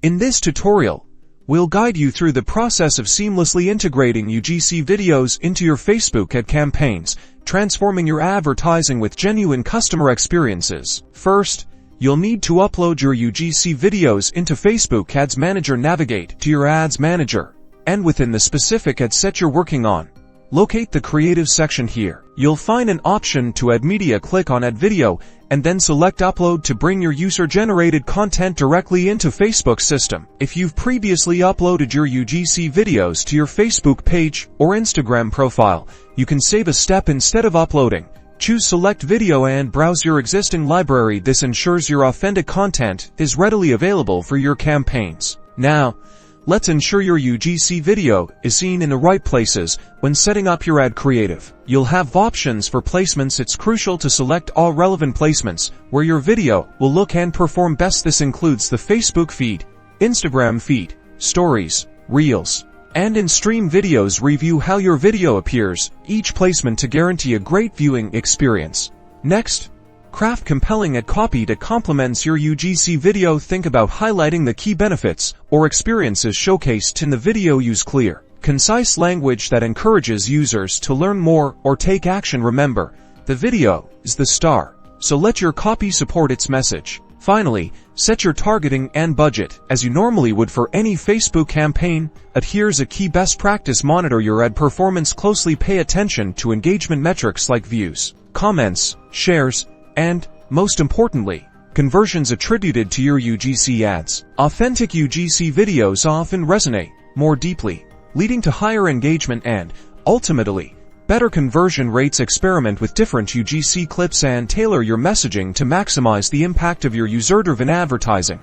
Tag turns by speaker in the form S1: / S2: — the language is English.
S1: In this tutorial, we'll guide you through the process of seamlessly integrating UGC videos into your Facebook ad campaigns, transforming your advertising with genuine customer experiences. First, you'll need to upload your UGC videos into Facebook Ads Manager. Navigate to your Ads Manager, and within the specific ad set you're working on, locate the Creative section here. You'll find an option to add media. Click on Add Video, and then select Upload to bring your user-generated content directly into Facebook's system. If you've previously uploaded your UGC videos to your Facebook page or Instagram profile, you can save a step instead of uploading. Choose Select Video and browse your existing library. This ensures your authentic content is readily available for your campaigns. Now, let's ensure your UGC video is seen in the right places. When setting up your ad creative, you'll have options for placements. It's crucial to select all relevant placements where your video will look and perform best. This includes the Facebook feed, Instagram feed, stories, reels, and in-stream videos. Review how your video appears each placement to guarantee a great viewing experience. Next, craft compelling ad copy that complements your UGC video. Think about highlighting the key benefits or experiences showcased in the video. Use clear, concise language that encourages users to learn more or take action. Remember, the video is the star, so let your copy support its message. Finally, set your targeting and budget as you normally would for any Facebook campaign. Here's a key best practice: monitor your ad performance closely. Pay attention to engagement metrics like views, comments, shares, and, most importantly, conversions attributed to your UGC ads. Authentic UGC videos often resonate more deeply, leading to higher engagement and, ultimately, better conversion rates. Experiment with different UGC clips and tailor your messaging to maximize the impact of your user-driven advertising.